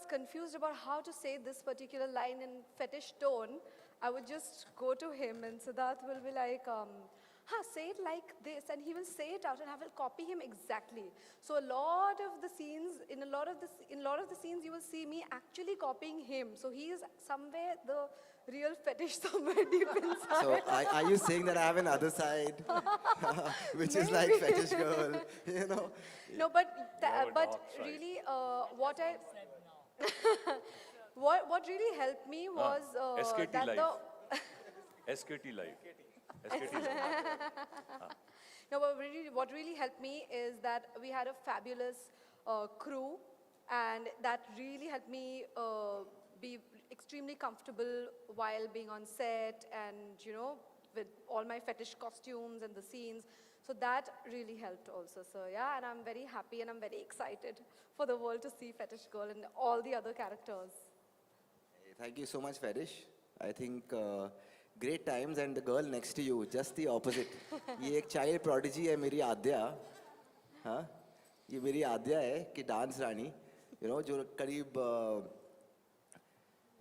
was confused about how to say this particular line in fetish tone, I would just go to him and Siddharth will be like, say it like this, and he will say it out and I will copy him exactly. So a lot of the scenes, in a lot of the scenes you will see me actually copying him. So he is somewhere the real fetish somewhere deep inside. So are you saying that I have an other side, which is like fetish girl, you know? No, but really, what really helped me was SKT that Live. SKT Live. SKT Live. No, but really, what really helped me is that we had a fabulous crew, and that really helped me be extremely comfortable while being on set, and with all my fetish costumes and the scenes. So that really helped also. So yeah, and I'm very happy and I'm very excited for the world to see Fetish Girl and all the other characters. Thank you so much, Fetish. I think great times, and the girl next to you, just the opposite. ये एक child prodigy है मेरी आद्या, हाँ? ये मेरी आद्या है कि dance रानी, जो करीब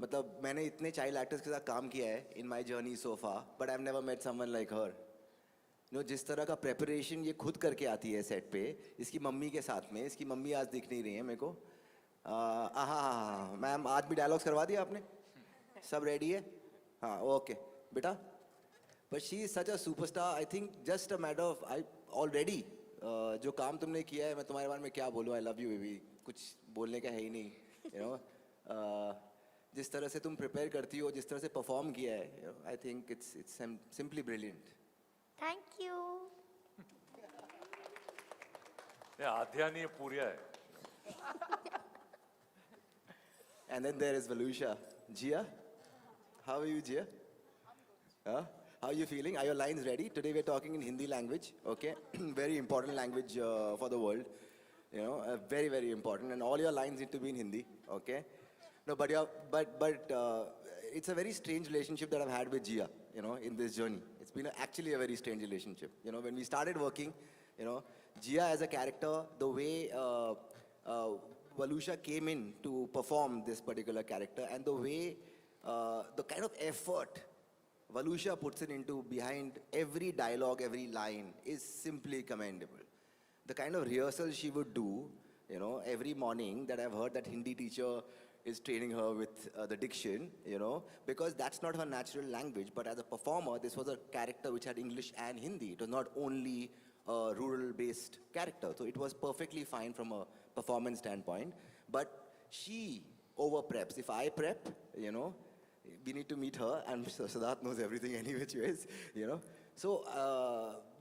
मतलब मैंने इतने child actors के साथ काम किया है in my journey so far, but I've never met someone like her. जिस तरह का preparation ये खुद करके आती है set पे, इसकी मम्मी के साथ में, इसकी मम्मी आज दिख नहीं रही है मेरे को. मैम आज भी dialogues करवा दिया आपने? सब ready है? हाँ, okay. बेटा, but she is such a superstar. I think just a matter of already जो काम तुमने किया है, मैं तुम्हारे बारे में क्या बोलूँ? I love you baby. कुछ बोलने का है ही नहीं, जिस तरह से तुम prepare करती हो, जिस तरह से perform किया है, I think it's simply brilliant. Thank you. ये आध्या नहीं पूरिया है. And then there is Valusha. Jia, how are you, Jia? How are you feeling? Are your lines ready? Today we're talking in Hindi language, okay? Very important language for the world, very, very important. And all your lines need to be in Hindi, okay? No, but it's a very strange relationship that I've had with Jia, in this journey. It's been actually a very strange relationship. When we started working, Jia as a character, the way Valusha came in to perform this particular character, and the way, the kind of effort Valusha puts it into behind every dialogue, every line is simply commendable. The kind of rehearsal she would do, every morning that I've heard that Hindi teacher is training her with the diction, because that's not her natural language. But as a performer, this was a character which had English and Hindi. It was not only a rural-based character. So it was perfectly fine from a performance standpoint. But she over-preps. If I prep, we need to meet her, and Siddharth knows everything any which ways, So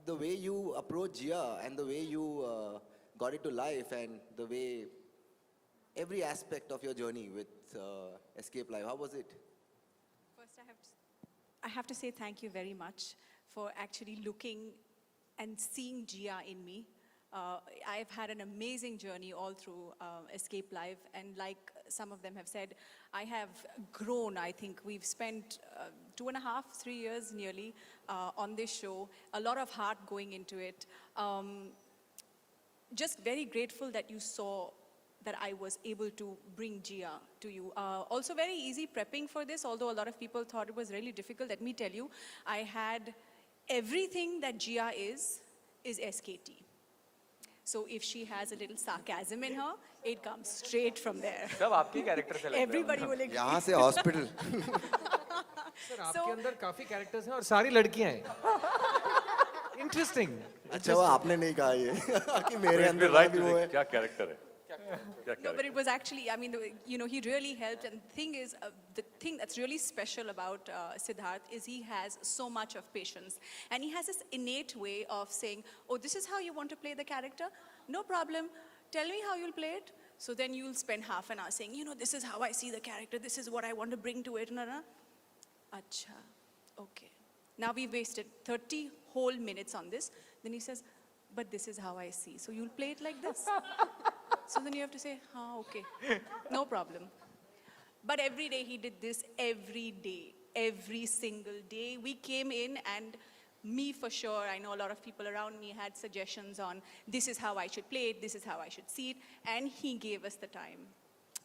the way you approach Jia and the way you got it to life, and the way every aspect of your journey with Escaype Live, how was it? First, I have to say thank you very much for actually looking and seeing Jia in me. I've had an amazing journey all through Escaype Live, and like some of them have said, I have grown. I think we've spent 2.5, 3 years nearly on this show, a lot of heart going into it. Just very grateful that you saw that I was able to bring Jia to you. Also very easy prepping for this, although a lot of people thought it was really difficult. Let me tell you, I had everything that Jia is SKT. So if she has a little sarcasm in her, it comes straight from there. सब आपकी character से लगता है. Everybody will agree. यहाँ से hospital. Sir आपके अंदर काफी characters हैं और सारी लड़कियां हैं. Interesting. अच्छा वो आपने नहीं कहा ये कि मेरे अंदर right भी वो है. क्या character है? No, but it was actually, I mean, he really helped. And the thing is, the thing that's really special about Siddharth is he has so much of patience. And he has this innate way of saying, oh, this is how you want to play the character? No problem. Tell me how you'll play it. So then you'll spend half an hour saying, this is how I see the character. This is what I want to bring to it. Acha, okay. Now we've wasted 30 whole minutes on this. Then he says, but this is how I see. So you'll play it like this? So then you have to say, okay, no problem. But every day he did this, every day, every single day. We came in, and me for sure, I know a lot of people around me had suggestions on this is how I should play it, this is how I should see it, and he gave us the time.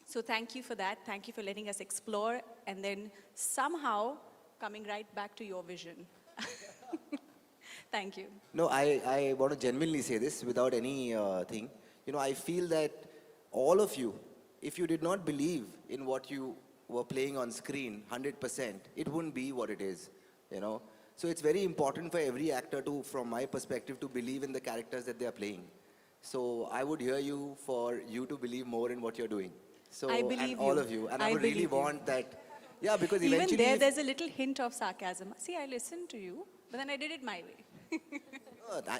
So thank you for that. Thank you for letting us explore and then somehow coming right back to your vision. Thank you. No, I want to genuinely say this without any thing. You know, I feel that all of you, if you did not believe in what you were playing on screen 100%, it wouldn't be what it is, you know. So it's very important for every actor to, from my perspective, to believe in the characters that they are playing. So I would hear you for you to believe more in what you're doing. So, I believe and all you. of you. And I I would really believe you. want that. Yeah, because Even eventually... there, if- there's a little hint of sarcasm. See, I listened to you, but then I did it my way.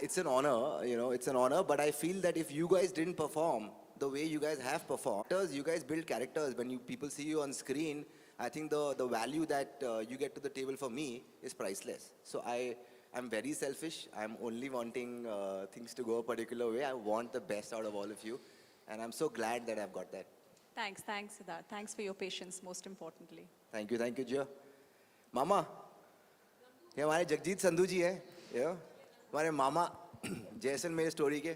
It's an honor, you know, it's an honor, but I feel that if you guys didn't perform the way you guys have performed, you guys build characters. When people see you on screen, I think the value that you get to the table for me is priceless. So I'm very selfish. I'm only wanting things to go a particular way. I want the best out of all of you. And I'm so glad that I've got that. Thanks, Siddharth. Thanks for your patience, most importantly. Thank you, Jia. Mama, ये हमारे जगजीत संधू जी हैं, you know, हमारे मामा Jaisalmer story के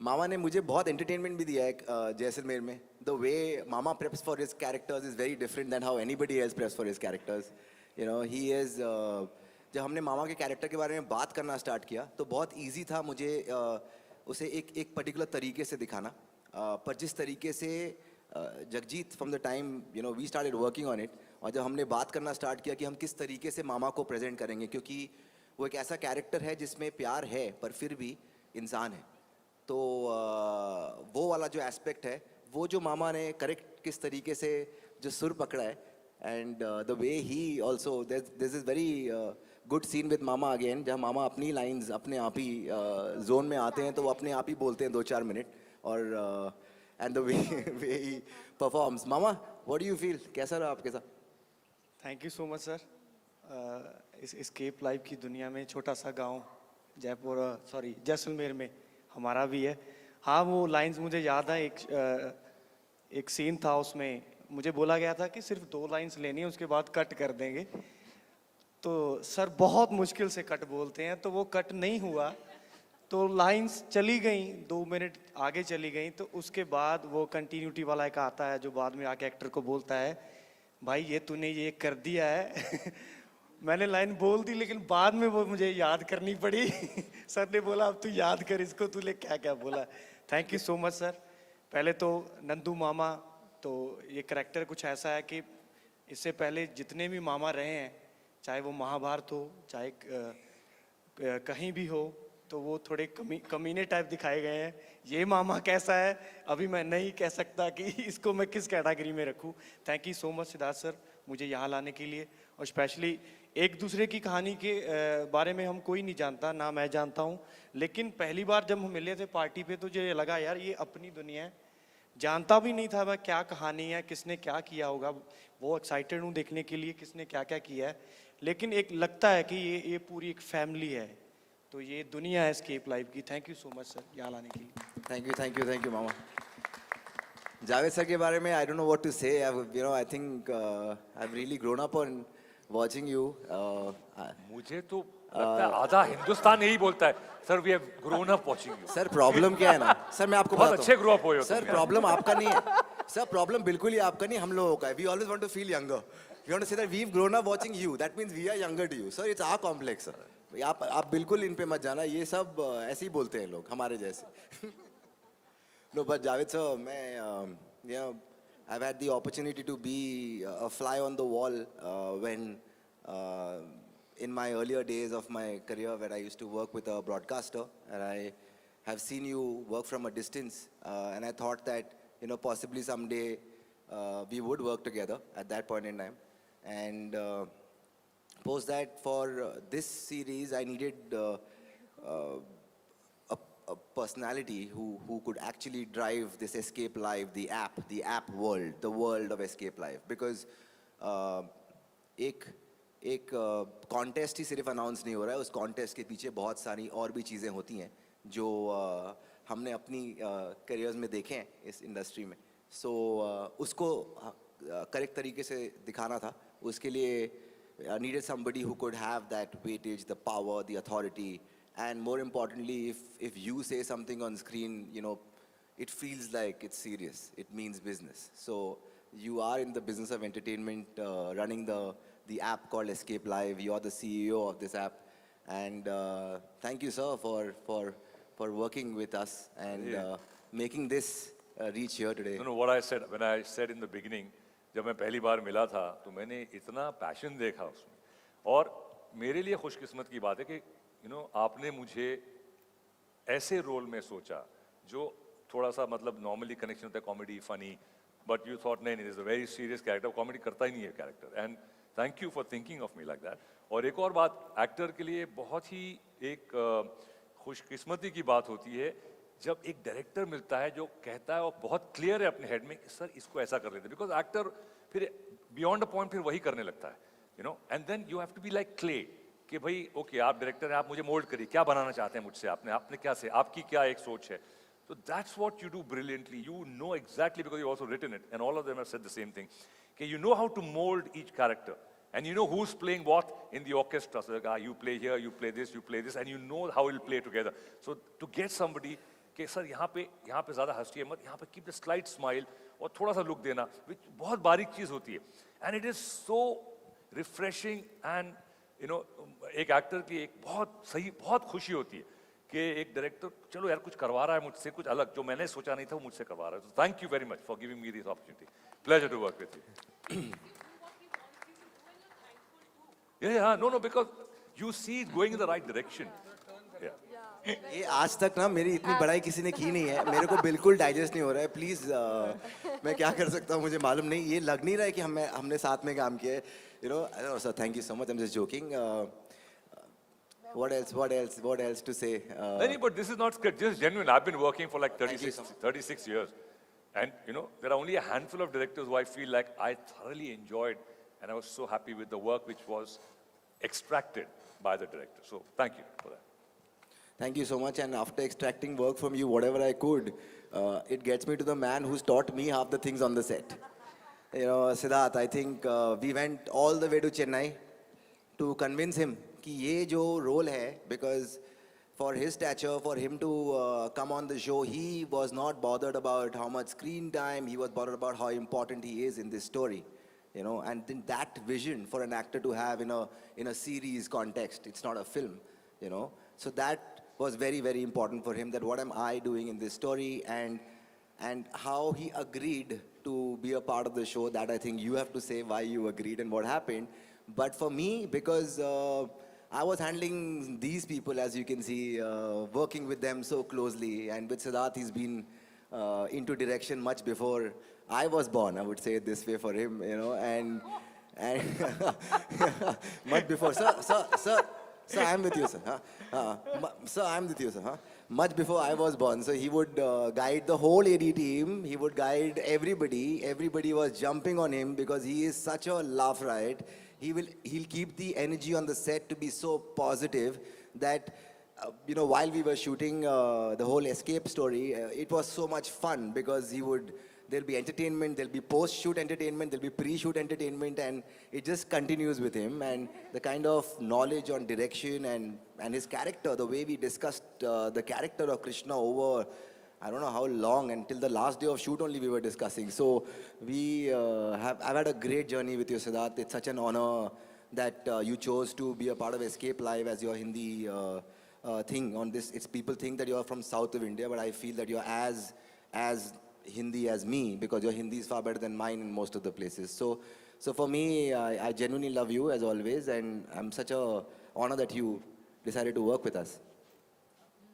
मामा ने मुझे बहुत entertainment भी दिया है जैसलमेर में. The way Mama preps for his characters is very different than how anybody else preps for his characters. You know, he is. जब हमने मामा के कैरेक्टर के बारे में बात करना स्टार्ट किया तो बहुत easy था मुझे उसे एक particular तरीके से दिखाना. पर जिस तरीके से Jagjit from the time you know we started working on it, और जब हमने बात करना स्टार्ट किया कि हम किस तरीके से मामा को प्रेजेंट करेंगे, क्योंकि वो एक ऐसा कैरेक्टर है जिसमें प्यार है पर फिर भी इंसान है, तो वो वाला जो एस्पेक्ट है वो जो मामा ने करेक्ट किस तरीके से जो सुर पकड़ा है, and the way he also this is very good scene with mama again, जहाँ मामा अपनी लाइंस अपने आप ही जोन में आते हैं तो वो अपने आप ही बोलते हैं 2-4 मिनट, और and the way he performs. Mama, what do you feel? कैसा रहा आपके साथ? Thank you so much sir. इस एस्केप लाइव की दुनिया में छोटा सा गांव जैसलमेर में हमारा भी है. हाँ, वो लाइंस मुझे याद है. एक सीन था उसमें मुझे बोला गया था कि सिर्फ 2 लाइंस लेनी है, उसके बाद कट कर देंगे. तो सर बहुत मुश्किल से कट बोलते हैं, तो वो कट नहीं हुआ. तो लाइंस चली गई, 2 मिनट आगे चली गई. तो उसके बाद वो कंटिन्यूटी वाला एक आता है जो बाद में आके एक्टर को बोलता है, भाई ये तूने ये कर दिया है. मैंने लाइन बोल दी लेकिन बाद में वो मुझे याद करनी पड़ी. सर ने बोला अब तू याद कर इसको, तूने क्या क्या बोला. Thank you so much sir. पहले तो नंदू मामा, तो ये करैक्टर कुछ ऐसा है कि इससे पहले जितने भी मामा रहे हैं, चाहे वो महाभारत हो चाहे कहीं भी हो, तो वो थोड़े कमीने टाइप दिखाए गए हैं. ये मामा कैसा है अभी मैं नहीं कह सकता कि इसको मैं किस कैटेगरी में रखूं. Thank you so much Siddharth sir मुझे यहाँ लाने के लिए. और स्पेशली एक दूसरे की कहानी के बारे में हम कोई नहीं जानता, ना मैं जानता हूँ, लेकिन पहली बार जब हम मिले थे पार्टी पे तो मुझे लगा यार ये अपनी दुनिया है. जानता भी नहीं था मैं क्या कहानी है, किसने क्या किया होगा. वो एक्साइटेड हूँ देखने के लिए किसने क्या क्या किया है, लेकिन एक लगता है कि ये पूरी एक फैमिली है. तो ये दुनिया है एस्केप लाइव की. Thank you so much sir यहाँ लाने के लिए. थैंक यू मामा. जावेद सर के बारे में I don't know what to say. You know I think I have really grown up on watching you. मुझे तो लगता है आधा हिंदुस्तान यही बोलता है, sir we have grown up watching you. Sir problem क्या है ना सर, मैं आपको बहुत बताता अच्छे हूं. ग्रो अप हुए हो सर तुम. प्रॉब्लम आपका नहीं है सर, प्रॉब्लम बिल्कुल ही आपका नहीं, हम लोगों का है. We always want to feel younger. We want to say that we have grown up watching you, that means we are younger to you. Sir it's our complex sir. आप बिल्कुल इन पे मत जाना, ये सब ऐसे ही बोलते हैं लोग हमारे जैसे. नो बट जावेद सर, मैं you know I've had the opportunity to be a fly on the wall when in my earlier days of my career where I used to work with a broadcaster, and I have seen you work from a distance, and I thought that possibly someday we would work together at that point in time. And post that for this series I needed a personality who could actually drive this Escape Live, the app world, the world of Escape Live, because एक contest ही सिर्फ announce नहीं हो रहा है, उस contest के पीछे बहुत सारी और भी चीज़ें होती हैं जो हमने अपनी करियर्स में देखे हैं इस इंडस्ट्री में. सो उसको करेक्ट तरीके से दिखाना था. उसके लिए needed somebody who could have that weightage, the power, the authority, and more importantly, if you say something on screen, it feels like it's serious. It means business. So you are in the business of entertainment, running the app called Escape Live. You're the CEO of this app. And thank you, sir, for working with us and making this reach here today. No, what I said, when I said in the beginning, जब मैं पहली बार मिला था तो मैंने इतना passion देखा उसमें और मेरे लिए खुशकिस्मत की बात है कि आपने मुझे ऐसे रोल में सोचा जो थोड़ा सा मतलब नॉर्मली कनेक्शन होता है comedy funny but you thought नहीं is a very serious character comedy करता ही नहीं है character and thank you for thinking of me like that और एक और बात एक्टर के लिए बहुत ही एक खुशकिस्मती की बात होती है जब एक डायरेक्टर मिलता है जो कहता है और बहुत क्लियर है अपने हेड में कि सर इसको ऐसा कर लेते बिकॉज एक्टर फिर बियॉन्ड अ पॉइंट फिर वही करने लगता है and then you have to be like clay कि भाई ओके आप डायरेक्टर हैं आप मुझे मोल्ड करिए क्या बनाना चाहते हैं मुझसे आपने क्या से आपकी क्या एक सोच है so that's what you do brilliantly you know exactly because you also written it and all of them have said the same thing okay you know how to mold each character and you know who's playing what in the orchestra so like, you play here you play this and you know how it'll play together so to get somebody कि sir यहाँ पे ज़्यादा हंसिए मत यहाँ पे keep the slight smile और थोड़ा सा लुक देना विच बहुत बारीक चीज़ होती है and it is so refreshing and एक एक्टर की एक बहुत खुशी होती है कि एक डायरेक्टर चलो यार कुछ करवा रहा है मुझसे कुछ अलग जो मैंने सोचा नहीं था वो मुझसे करवा रहा है तो thank you very much for giving me this opportunity pleasure to work with you know because you see going in the right direction ये आज तक ना मेरी इतनी बड़ाई किसी ने की नहीं है मेरे को बिल्कुल डाइजेस्ट नहीं हो रहा है प्लीज मैं क्या कर सकता हूँ मुझे मालूम नहीं ये लग नहीं रहा है कि हमने साथ में काम किया है sir thank you so much I am just joking what else to say no, but this is not script this is genuine I've been working for like 36 years and there are only a handful of directors who I feel like I thoroughly enjoyed and I was so happy with the work which was extracted by the director so thank you for that. Thank you so much. And after extracting work from you, whatever I could, it gets me to the man who's taught me half the things on the set. Siddharth, I think we went all the way to Chennai to convince him कि ये जो role है, because for his stature, for him to come on the show, he was not bothered about how much screen time. He was bothered about how important he is in this story. And then that vision for an actor to have in a series context, it's not a film. So that was very, very important for him, that what am I doing in this story, and how he agreed to be a part of the show. That I think you have to say why you agreed and what happened. But for me, because I was handling these people, as you can see, working with them so closely, and with Siddharth, he's been into direction much before I was born, I would say it this way for him, and much before. Sir, I'm with you, sir. Sir, I'm with you, sir. Much before I was born. So he would guide the whole AD team. He would guide everybody. Everybody was jumping on him because he is such a laugh riot. He'll keep the energy on the set to be so positive that, while we were shooting the whole escape story, it was so much fun because there'll be entertainment, there'll be post-shoot entertainment, there'll be pre-shoot entertainment, and it just continues with him. And the kind of knowledge on direction and his character, the way we discussed the character of Krishna over, I don't know how long, until the last day of shoot only we were discussing. So I've had a great journey with you, Siddharth. It's such an honor that you chose to be a part of Escape Live as your Hindi thing on this. It's people think that you're from south of India, but I feel that you're as Hindi as me, because your Hindi is far better than mine in most of the places. So for me, I genuinely love you as always, and I'm such a honor that you decided to work with us.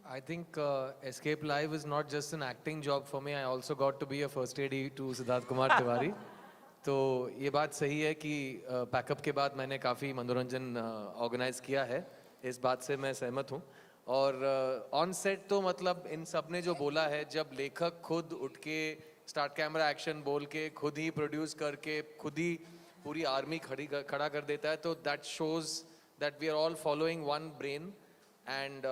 I think Escape Live is not just an acting job for me. I also got to be a first AD to Siddharth Kumar Tiwari. तो ये बात सही है कि pack up के बाद मैंने काफ़ी मनोरंजन ऑर्गेनाइज किया है इस बात से मैं सहमत हूँ और ऑन सेट तो मतलब इन सब ने जो बोला है जब लेखक खुद उठ के स्टार्ट कैमरा एक्शन बोल के खुद ही प्रोड्यूस करके खुद ही पूरी आर्मी खड़ा कर देता है तो that shows that we are all following one brain and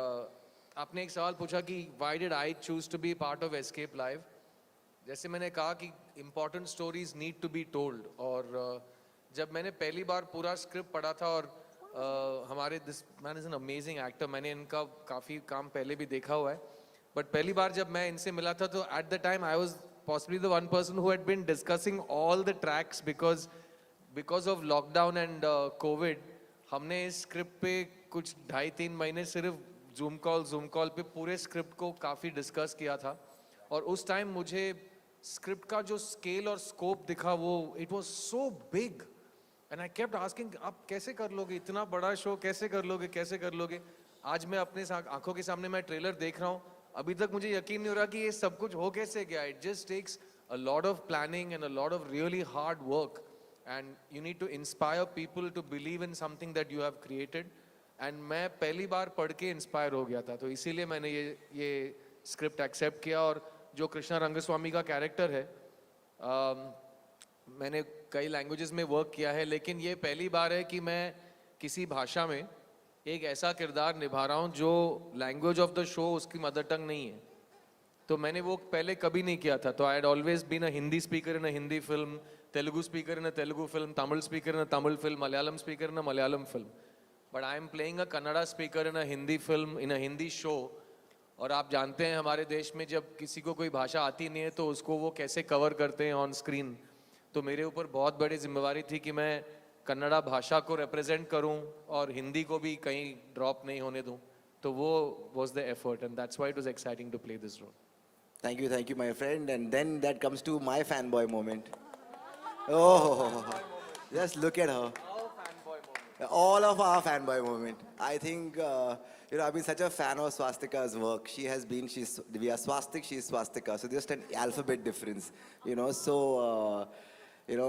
आपने एक सवाल पूछा कि why did I choose to be part of Escape Live जैसे मैंने कहा कि important stories need to be told और जब मैंने पहली बार पूरा स्क्रिप्ट पढ़ा था और हमारे this man is an amazing actor मैंने इनका काफ़ी काम पहले भी देखा हुआ है But पहली बार जब मैं इनसे मिला था तो at the time I was possibly the one person who had been discussing all the tracks because of lockdown and COVID हमने इस स्क्रिप्ट पे कुछ 2.5-3 महीने सिर्फ जूम कॉल पे पूरे स्क्रिप्ट को काफ़ी डिस्कस किया था और उस टाइम मुझे स्क्रिप्ट का जो स्केल और स्कोप दिखा वो it was so big and I kept asking आप कैसे कर लोगे इतना बड़ा शो कैसे कर लोगे आज मैं अपने आंखों के सामने मैं ट्रेलर देख रहा हूँ अभी तक मुझे यकीन नहीं हो रहा कि ये सब कुछ हो कैसे गया it just takes a lot of planning and a lot of really hard work and you need to inspire people to believe in something that you have created and मैं पहली बार पढ़ के इंस्पायर हो गया था तो इसीलिए मैंने ये स्क्रिप्ट एक्सेप्ट किया और जो कृष्णा रंगस्वामी का कैरेक्टर है मैंने कई लैंग्वेजेस में वर्क किया है लेकिन ये पहली बार है कि मैं किसी भाषा में एक ऐसा किरदार निभा रहा हूँ जो लैंग्वेज ऑफ द शो उसकी मदर टंग नहीं है तो मैंने वो पहले कभी नहीं किया था तो I had always been a Hindi speaker in a Hindi film Telugu speaker in a Telugu film Tamil speaker in a Tamil film Malayalam speaker in a Malayalam film but I am playing a Kannada speaker in a Hindi film in a Hindi show और आप जानते हैं हमारे देश में जब किसी को कोई भाषा आती नहीं है तो उसको वो कैसे कवर करते हैं ऑन स्क्रीन तो मेरे ऊपर बहुत बड़ी जिम्मेवारी थी कि मैं कन्नड़ा भाषा को रिप्रेजेंट करूं और हिंदी को भी कहीं ड्रॉप नहीं होने दूं तो वो was the effort and that's why it was exciting to play this role Thank you, my friend. And then that comes to my fanboy moment. Oh, just look at her. All of our fanboy moment. I think, I've been such a fan of Swastika's work. We are Swastik, she's Swastika. So just an alphabet difference, So,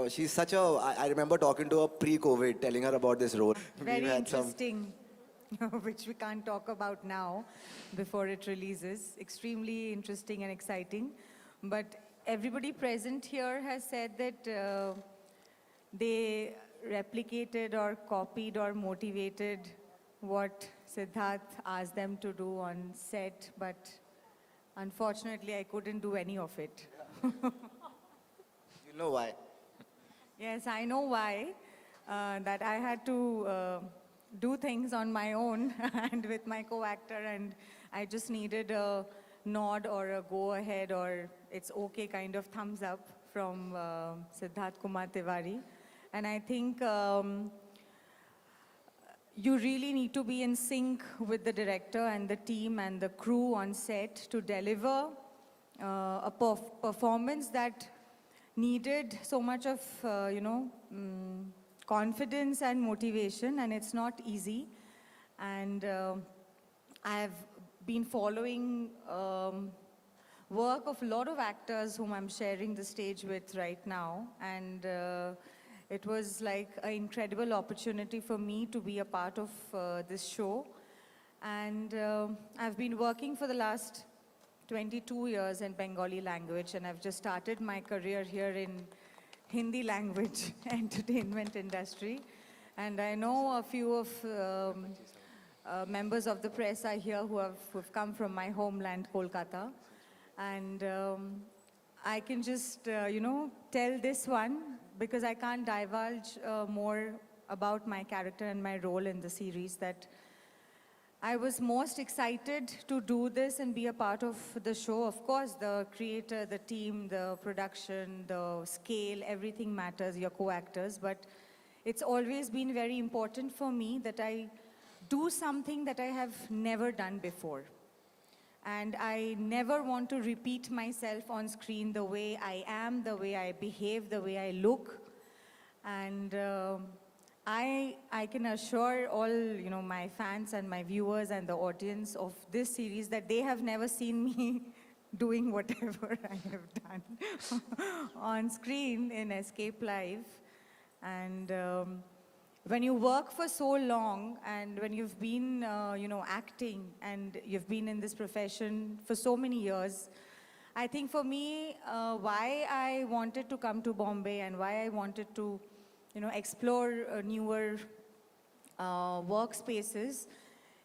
she's such I remember talking to her pre-COVID, telling her about this role. Very We've had interesting, which we can't talk about now before it releases. Extremely interesting and exciting. But everybody present here has said that they replicated or copied or motivated what Siddharth asked them to do on set, but unfortunately I couldn't do any of it. You know why? Yes, I know why. That I had to do things on my own and with my co-actor, and I just needed a nod or a go ahead or it's okay kind of thumbs up from Siddharth Kumar Tiwari. And I think you really need to be in sync with the director and the team and the crew on set to deliver a performance that needed so much of, confidence and motivation, and it's not easy. And I have been following work of a lot of actors whom I'm sharing the stage with right now, and it was like an incredible opportunity for me to be a part of this show. And I've been working for the last 22 years in Bengali language, and I've just started my career here in Hindi language entertainment industry. And I know a few of members of the press are here who've come from my homeland, Kolkata. And I can just, tell this one because I can't divulge more about my character and my role in the series, that I was most excited to do this and be a part of the show. Of course, the creator, the team, the production, the scale, everything matters, your co-actors. But it's always been very important for me that I do something that I have never done before. And I never want to repeat myself on screen the way I am, the way I behave, the way I look. And I can assure all, my fans and my viewers and the audience of this series that they have never seen me doing whatever I have done on screen in Escaype Live. And when you work for so long and when you've been, acting and you've been in this profession for so many years, I think for me, why I wanted to come to Bombay and why I wanted to explore newer workspaces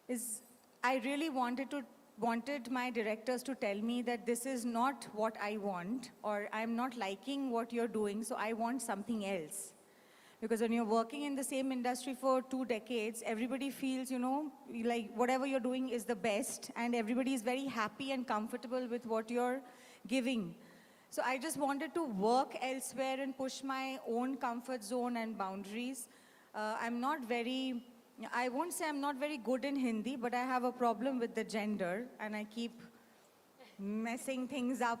is I really wanted my directors to tell me that this is not what I want, or I'm not liking what you're doing, so I want something else. Because when you're working in the same industry for 2 decades, everybody feels, you know, like whatever you're doing is the best, and everybody is very happy and comfortable with what you're giving. So I just wanted to work elsewhere and push my own comfort zone and boundaries. I won't say I'm not very good in Hindi, but I have a problem with the gender, and I keep messing things up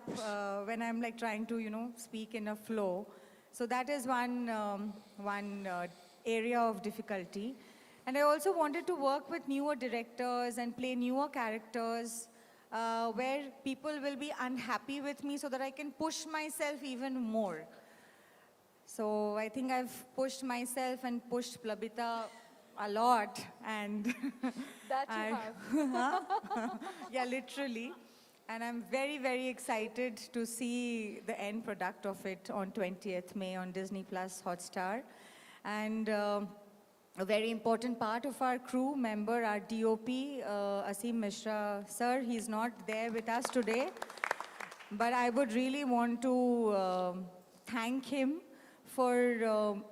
when I'm like trying to, you know, speak in a flow. So that is one area of difficulty. And I also wanted to work with newer directors and play newer characters where people will be unhappy with me so that I can push myself even more. So I think I've pushed myself and pushed Plabita a lot, and That you have. yeah, literally. And I'm very, very excited to see the end product of it on 20th May on Disney+Hotstar. And a very important part of our crew member, our DOP, Asim Mishra, sir, he's not there with us today. But I would really want to thank him for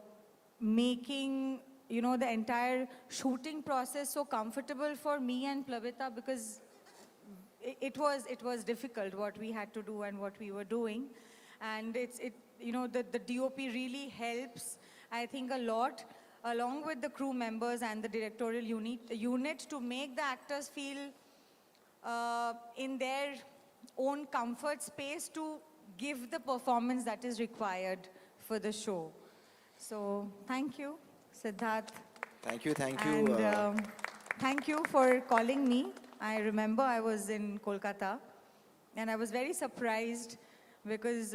making, you know, the entire shooting process so comfortable for me and Plavita, because it was difficult what we had to do and what we were doing. And you know, the DOP really helps, I think, a lot, along with the crew members and the directorial unit to make the actors feel in their own comfort space to give the performance that is required for the show. So thank you, Siddharth. Thank you. And thank you for calling me. I remember I was in Kolkata, and I was very surprised because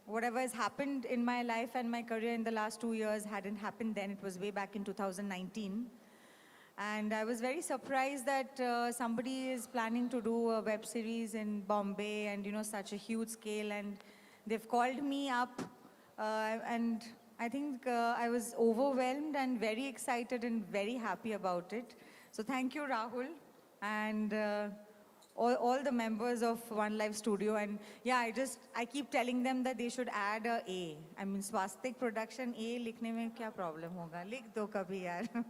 whatever has happened in my life and my career in the last 2 years hadn't happened then. It was way back in 2019. And I was very surprised that somebody is planning to do a web series in Bombay and, you know, such a huge scale. And they've called me up, and I think I was overwhelmed and very excited and very happy about it. So thank you, Rahul, and all the members of One Life Studio. And yeah, I keep telling them that they should add a A. I mean, Swastik Production, A लिखने में क्या problem होगा? लिख दो कभी यार,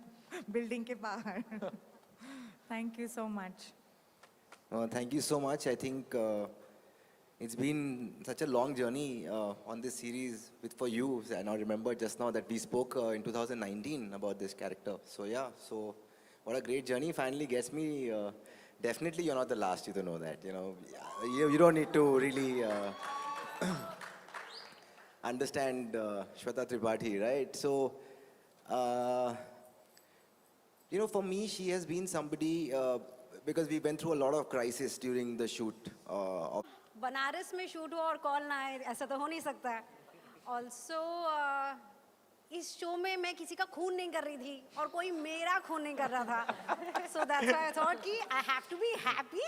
building के बाहर. Thank you so much. Thank you so much. I think it's been such a long journey on this series for you. And I remember just now that we spoke in 2019 about this character. So yeah, so what a great journey. Finally gets me. Definitely you're not the last, you to know that. You know, you don't need to really understand Shweta Tripathi, right? So, you know, for me, she has been somebody, because we went through a lot of crisis during the shoot of Banaras में shoot हो और call ना आए, ऐसा तो हो नहीं सकता है. ऑल्सो इस शो में मैं किसी का खून नहीं कर रही थी और कोई मेरा खून नहीं कर रहा था. So that's why I thought कि I have to be happy.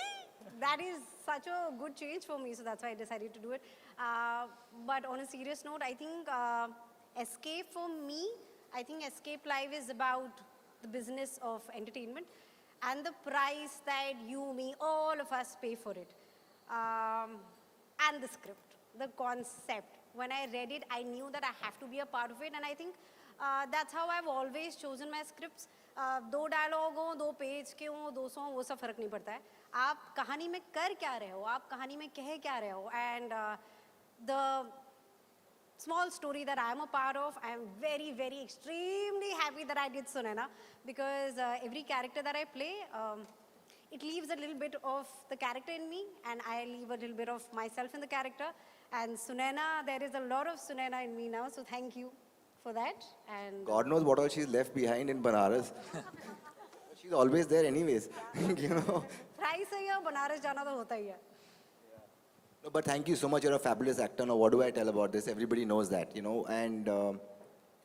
That is such a good change for me. So that's why I decided to do it. But on a serious note, I think Escape for me, I think Escape Live is about the business of entertainment and the price that you, me, all of us pay for it. And the script, the concept. When I read it, I knew that I have to be a part of it, and I think that's how I've always chosen my scripts. 2 dialogue हो, 2 page के हो, 200 हो, वो सब फर्क नहीं पड़ता है. आप कहानी में कर क्या रहे हो, आप कहानी में कह क्या रहे हो. And the small story that I'm a part of, I'm very, very extremely happy that I did Sunaina, because every character that I play, it leaves a little bit of the character in me, and I leave a little bit of myself in the character. And Sunaina, there is a lot of Sunaina in me now, so thank you for that. And God knows what all she's left behind in Banaras. She's always there anyways, you know. thrice a year Banaras जाना तो होता ही है. No, but thank you so much. You're a fabulous actor. Now, what do I tell about this? Everybody knows that, you know. And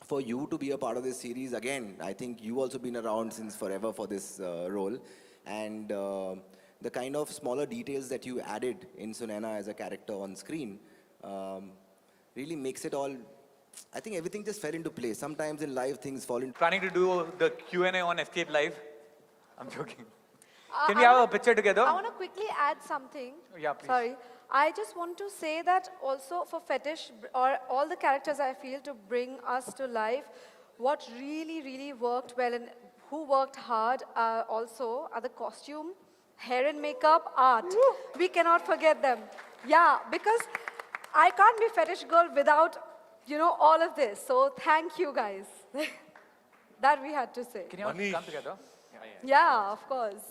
for you to be a part of this series, again, I think you've also been around since forever for this role. And the kind of smaller details that you added in Sunaina as a character on screen really makes it all, I think everything just fell into place. Sometimes in life, things fall into Planning to do the Q&A on Escape Live? I'm joking. Can we have a picture together? I want to quickly add something. Yeah, please. Sorry. I just want to say that also for Fetish or all the characters I feel to bring us to life, what really, really worked well and who worked hard also are the costume, hair and makeup, art. We cannot forget them. Yeah, because I can't be Fetish girl without, all of this. So thank you guys. That we had to say. Can you all Manish. come together? Yeah, of course.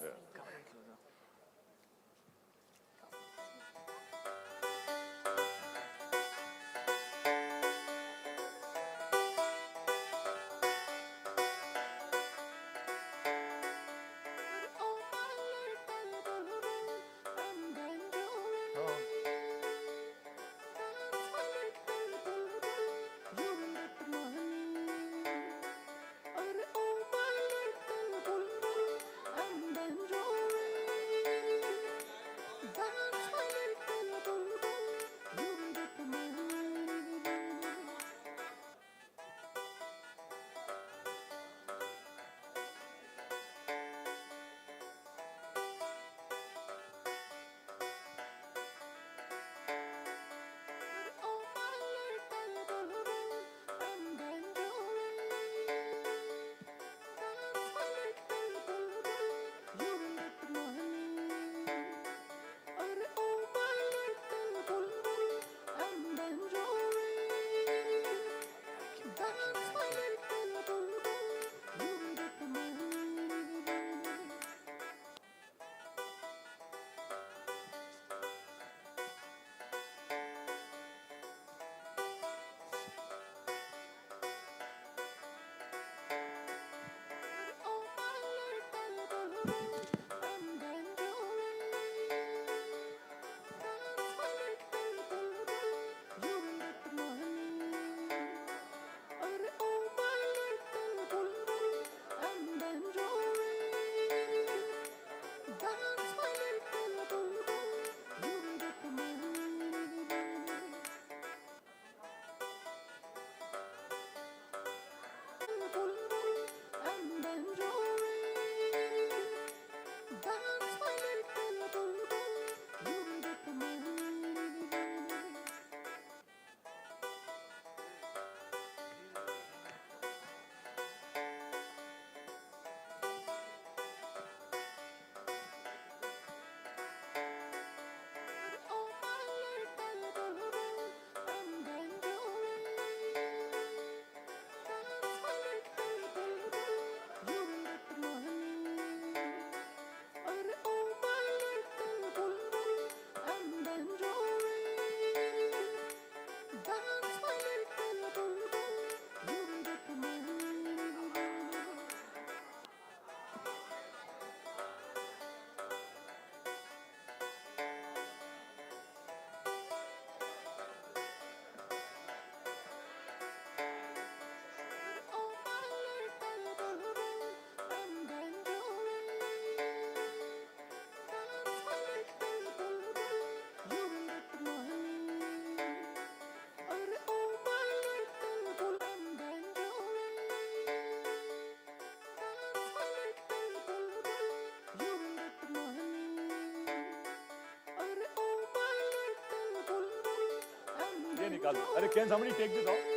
ये निकालो. अरे, can somebody take this off?